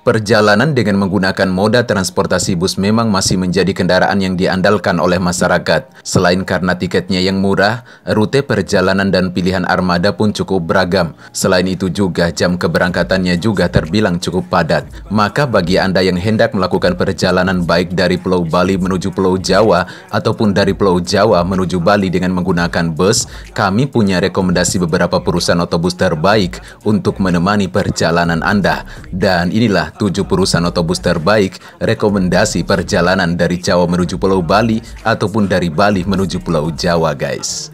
Perjalanan dengan menggunakan moda transportasi bus memang masih menjadi kendaraan yang diandalkan oleh masyarakat. Selain karena tiketnya yang murah, rute perjalanan dan pilihan armada pun cukup beragam. Selain itu juga jam keberangkatannya juga terbilang cukup padat. Maka bagi Anda yang hendak melakukan perjalanan baik dari Pulau Bali menuju Pulau Jawa ataupun dari Pulau Jawa menuju Bali dengan menggunakan bus, kami punya rekomendasi beberapa perusahaan otobus terbaik untuk menemani perjalanan Anda. Dan inilah 7 perusahaan otobus terbaik rekomendasi perjalanan dari Jawa menuju Pulau Bali ataupun dari Bali menuju Pulau Jawa, guys.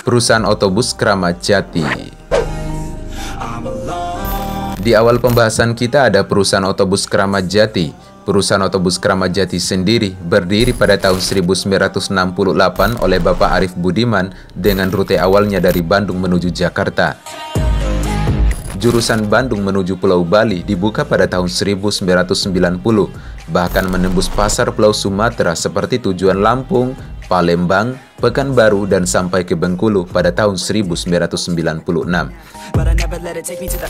Perusahaan otobus Kramat Jati. Di awal pembahasan kita ada perusahaan otobus Kramat Jati. Perusahaan otobus Kramat Jati sendiri berdiri pada tahun 1968 oleh Bapak Arif Budiman dengan rute awalnya dari Bandung menuju Jakarta. Jurusan Bandung menuju Pulau Bali dibuka pada tahun 1990, bahkan menembus pasar Pulau Sumatera seperti tujuan Lampung, Palembang, Pekanbaru, dan sampai ke Bengkulu pada tahun 1996.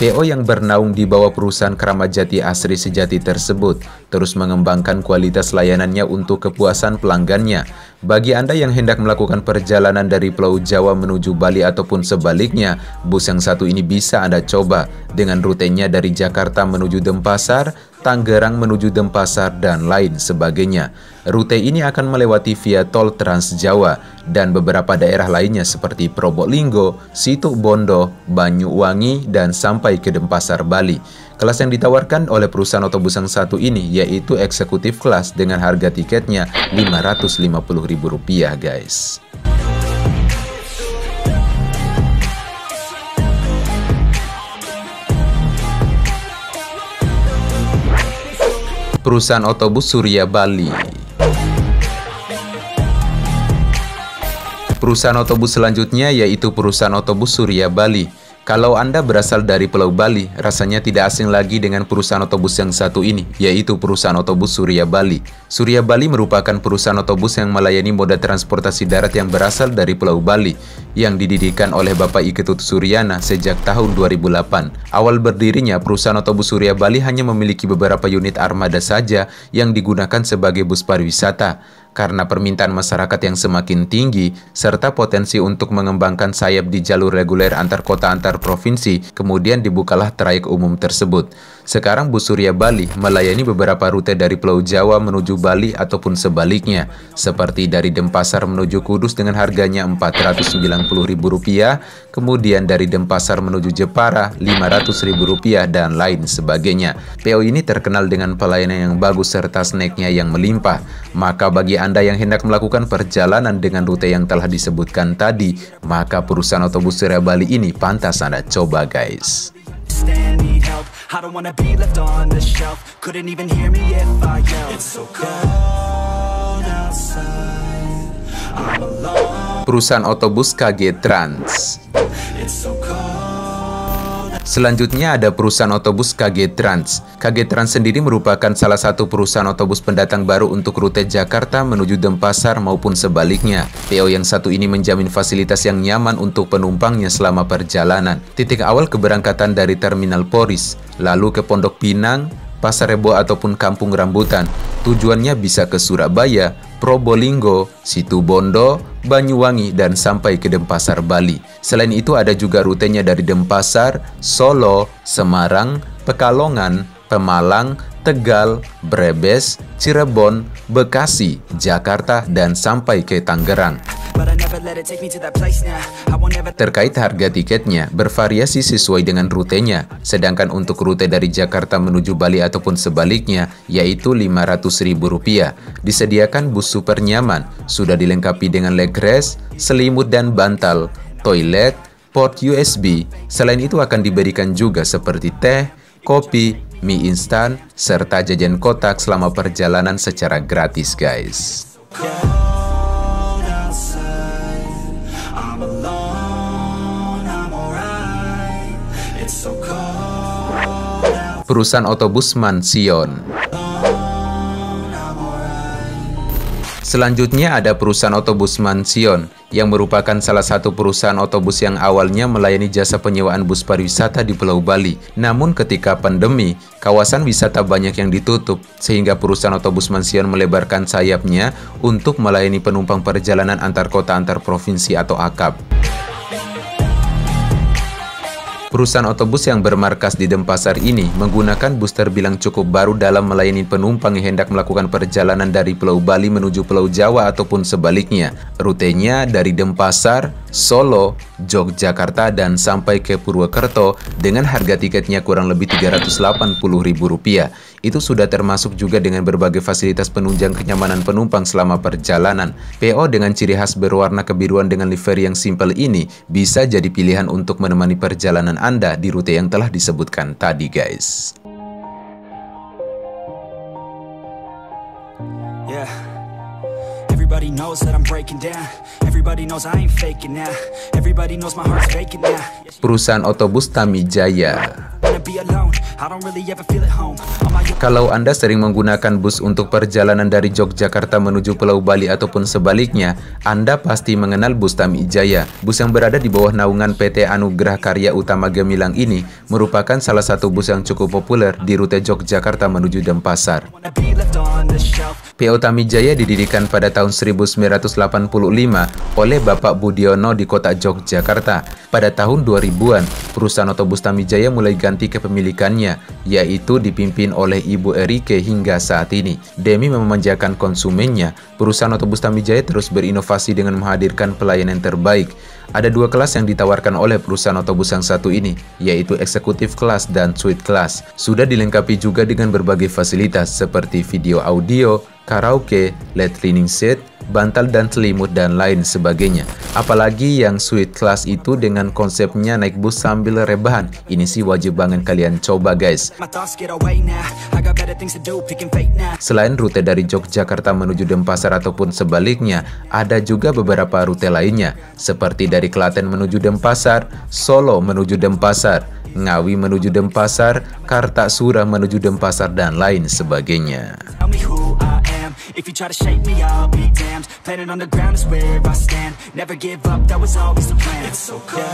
PO yang bernaung di bawah perusahaan Kramat Jati Asri Sejati tersebut terus mengembangkan kualitas layanannya untuk kepuasan pelanggannya. Bagi Anda yang hendak melakukan perjalanan dari Pulau Jawa menuju Bali ataupun sebaliknya, bus yang satu ini bisa Anda coba dengan rutenya dari Jakarta menuju Denpasar, Tangerang menuju Denpasar, dan lain sebagainya. Rute ini akan melewati via tol Trans Jawa dan beberapa daerah lainnya seperti Probolinggo, Situbondo, Banyuwangi, dan sampai ke Denpasar, Bali. Kelas yang ditawarkan oleh perusahaan otobus yang satu ini yaitu eksekutif kelas dengan harga tiketnya Rp550.000, guys. Perusahaan otobus Surya Bali. Perusahaan otobus selanjutnya yaitu perusahaan otobus Surya Bali. Kalau Anda berasal dari Pulau Bali, rasanya tidak asing lagi dengan perusahaan otobus yang satu ini, yaitu perusahaan otobus Surya Bali. Surya Bali merupakan perusahaan otobus yang melayani moda transportasi darat yang berasal dari Pulau Bali, yang didirikan oleh Bapak Iketut Suryana sejak tahun 2008. Awal berdirinya, perusahaan otobus Surya Bali hanya memiliki beberapa unit armada saja yang digunakan sebagai bus pariwisata. Karena permintaan masyarakat yang semakin tinggi, serta potensi untuk mengembangkan sayap di jalur reguler antar kota antar provinsi, kemudian dibukalah trayek umum tersebut. Sekarang bus Surya Bali melayani beberapa rute dari Pulau Jawa menuju Bali ataupun sebaliknya, seperti dari Denpasar menuju Kudus dengan harganya Rp490.000, kemudian dari Denpasar menuju Jepara Rp500.000, dan lain sebagainya. PO ini terkenal dengan pelayanan yang bagus serta snacknya yang melimpah. Maka bagi Anda yang hendak melakukan perjalanan dengan rute yang telah disebutkan tadi, maka perusahaan otobus Surya Bali ini pantas Anda coba, guys. Perusahaan otobus KG Trans. Selanjutnya ada perusahaan otobus KG Trans. KG Trans sendiri merupakan salah satu perusahaan otobus pendatang baru untuk rute Jakarta menuju Denpasar maupun sebaliknya. PO yang satu ini menjamin fasilitas yang nyaman untuk penumpangnya selama perjalanan. Titik awal keberangkatan dari Terminal Poris, lalu ke Pondok Pinang, Pasar Rebo ataupun Kampung Rambutan. Tujuannya bisa ke Surabaya, Probolinggo, Situbondo, Banyuwangi, dan sampai ke Denpasar, Bali. Selain itu ada juga rutenya dari Denpasar, Solo, Semarang, Pekalongan, Pemalang, Tegal, Brebes, Cirebon, Bekasi, Jakarta, dan sampai ke Tangerang. Terkait harga tiketnya, bervariasi sesuai dengan rutenya, sedangkan untuk rute dari Jakarta menuju Bali ataupun sebaliknya, yaitu Rp500.000. Disediakan bus super nyaman, sudah dilengkapi dengan leg rest, selimut dan bantal, toilet, port USB. Selain itu akan diberikan juga seperti teh, kopi, mie instan, serta jajan kotak selama perjalanan secara gratis, guys. Perusahaan otobus Mansion. Selanjutnya ada perusahaan otobus Mansion, yang merupakan salah satu perusahaan otobus yang awalnya melayani jasa penyewaan bus pariwisata di Pulau Bali. Namun ketika pandemi, kawasan wisata banyak yang ditutup, sehingga perusahaan otobus Mansion melebarkan sayapnya untuk melayani penumpang perjalanan antar kota antar provinsi atau AKAP. Perusahaan otobus yang bermarkas di Denpasar ini menggunakan bus terbilang cukup baru dalam melayani penumpang yang hendak melakukan perjalanan dari Pulau Bali menuju Pulau Jawa ataupun sebaliknya. Rutenya dari Denpasar, Solo, Yogyakarta, dan sampai ke Purwokerto dengan harga tiketnya kurang lebih Rp380.000. Itu sudah termasuk juga dengan berbagai fasilitas penunjang kenyamanan penumpang selama perjalanan. PO dengan ciri khas berwarna kebiruan dengan livery yang simpel ini bisa jadi pilihan untuk menemani perjalanan Anda di rute yang telah disebutkan tadi, guys. Yeah. Everybody knows that I'm breaking down. Everybody knows I ain't faking now. Everybody knows my heart's faking now. Perusahaan otobus Tamijaya. Be alone. I don't really ever feel at home. Kalau Anda sering menggunakan bus untuk perjalanan dari Yogyakarta menuju Pulau Bali ataupun sebaliknya, Anda pasti mengenal bus Tamijaya. Bus yang berada di bawah naungan PT Anugerah Karya Utama Gemilang ini merupakan salah satu bus yang cukup populer di rute Yogyakarta menuju Denpasar. PO Tamijaya didirikan pada tahun 1985 oleh Bapak Budiono di kota Yogyakarta. Pada tahun 2000-an, perusahaan otobus Tamijaya mulai ganti kepemilikannya, yaitu dipimpin oleh Ibu Erike hingga saat ini. Demi memanjakan konsumennya, perusahaan otobus Tamijaya terus berinovasi dengan menghadirkan pelayanan terbaik. Ada dua kelas yang ditawarkan oleh perusahaan otobus yang satu ini, yaitu Executive Class dan Suite Class. Sudah dilengkapi juga dengan berbagai fasilitas seperti video audio, karaoke, LED cleaning set, bantal dan selimut, dan lain sebagainya. Apalagi yang Suite Class itu dengan konsepnya naik bus sambil rebahan. Ini sih wajib banget kalian coba, guys. Selain rute dari Yogyakarta menuju Denpasar ataupun sebaliknya, ada juga beberapa rute lainnya, seperti dari Klaten menuju Denpasar, Solo menuju Denpasar, Ngawi menuju Denpasar, Kartasura menuju Denpasar, dan lain sebagainya. If you try to shake me, I'll be damned. Planet on the ground is where I stand. Never give up, that was always the plan. It's so cold.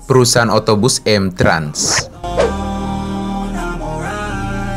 Perusahaan otobus M-Trans.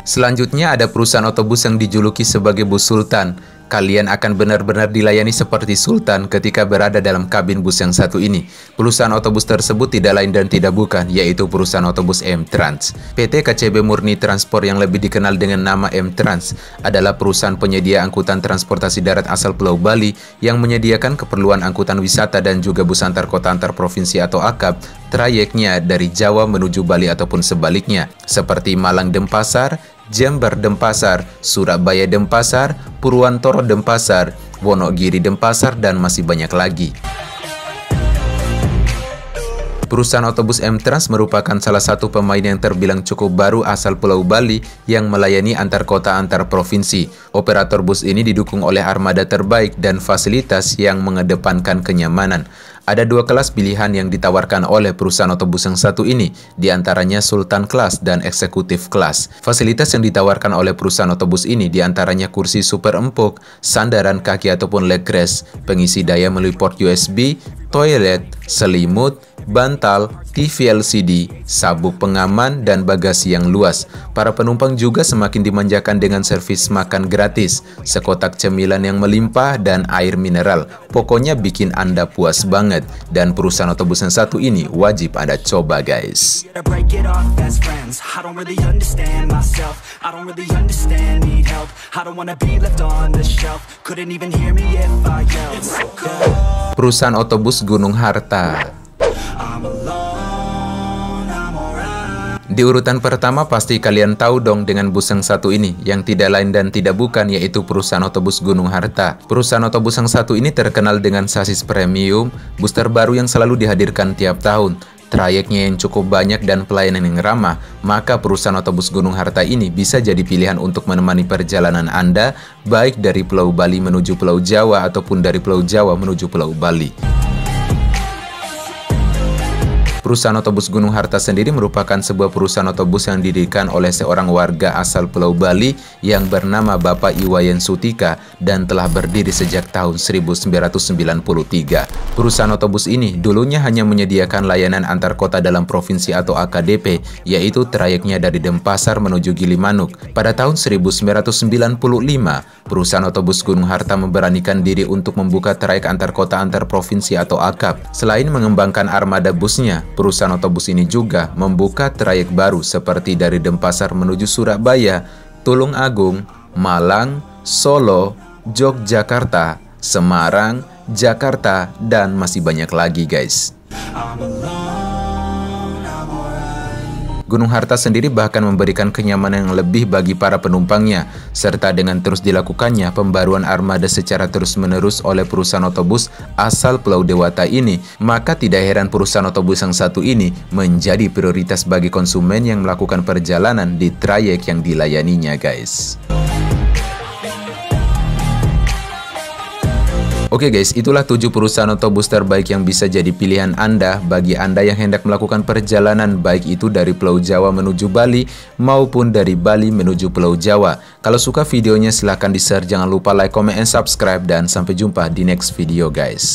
Selanjutnya ada perusahaan otobus yang dijuluki sebagai bus Sultan. Kalian akan benar-benar dilayani seperti sultan ketika berada dalam kabin bus yang satu ini. Perusahaan otobus tersebut tidak lain dan tidak bukan, yaitu perusahaan otobus M-Trans. PT KCB Murni Transport yang lebih dikenal dengan nama M-Trans adalah perusahaan penyedia angkutan transportasi darat asal Pulau Bali yang menyediakan keperluan angkutan wisata dan juga bus antar kota antar provinsi atau AKAP, trayeknya dari Jawa menuju Bali ataupun sebaliknya, seperti Malang Denpasar, Jember Denpasar, Surabaya Denpasar, Purwantoro Denpasar, Wonogiri Denpasar, dan masih banyak lagi. Perusahaan otobus M-Trans merupakan salah satu pemain yang terbilang cukup baru asal Pulau Bali yang melayani antar kota antar provinsi. Operator bus ini didukung oleh armada terbaik dan fasilitas yang mengedepankan kenyamanan. Ada dua kelas pilihan yang ditawarkan oleh perusahaan otobus yang satu ini, diantaranya Sultan Class dan Executive Class. Fasilitas yang ditawarkan oleh perusahaan otobus ini diantaranya kursi super empuk, sandaran kaki ataupun leg rest, pengisi daya melalui port USB, toilet, selimut, bantal, TV LCD, sabuk pengaman, dan bagasi yang luas. Para penumpang juga semakin dimanjakan dengan servis makan gratis, sekotak cemilan yang melimpah, dan air mineral. Pokoknya bikin Anda puas banget. Dan perusahaan otobus yang satu ini wajib Anda coba, guys. Perusahaan otobus Gunung Harta. Di urutan pertama pasti kalian tahu dong dengan bus yang satu ini, yang tidak lain dan tidak bukan yaitu perusahaan otobus Gunung Harta. Perusahaan otobus yang satu ini terkenal dengan sasis premium, bus terbaru yang selalu dihadirkan tiap tahun, trayeknya yang cukup banyak dan pelayanan yang ramah, maka perusahaan otobus Gunung Harta ini bisa jadi pilihan untuk menemani perjalanan Anda, baik dari Pulau Bali menuju Pulau Jawa ataupun dari Pulau Jawa menuju Pulau Bali. Perusahaan otobus Gunung Harta sendiri merupakan sebuah perusahaan otobus yang didirikan oleh seorang warga asal Pulau Bali yang bernama Bapak Iwayan Sutika dan telah berdiri sejak tahun 1993. Perusahaan otobus ini dulunya hanya menyediakan layanan antar kota dalam provinsi atau AKDP, yaitu trayeknya dari Denpasar menuju Gilimanuk. Pada tahun 1995, perusahaan otobus Gunung Harta memberanikan diri untuk membuka trayek antar kota antar provinsi atau AKAP. Selain mengembangkan armada busnya, perusahaan otobus ini juga membuka trayek baru seperti dari Denpasar menuju Surabaya, Tulung Agung, Malang, Solo, Yogyakarta, Semarang, Jakarta, dan masih banyak lagi guys. Gunung Harta sendiri bahkan memberikan kenyamanan yang lebih bagi para penumpangnya, serta dengan terus dilakukannya pembaruan armada secara terus-menerus oleh perusahaan otobus asal Pulau Dewata ini, maka tidak heran perusahaan otobus yang satu ini menjadi prioritas bagi konsumen yang melakukan perjalanan di trayek yang dilayaninya guys. Oke guys, itulah 7 perusahaan otobus terbaik yang bisa jadi pilihan Anda bagi Anda yang hendak melakukan perjalanan baik itu dari Pulau Jawa menuju Bali maupun dari Bali menuju Pulau Jawa. Kalau suka videonya silahkan di-share, jangan lupa like, comment, and subscribe, dan sampai jumpa di next video guys.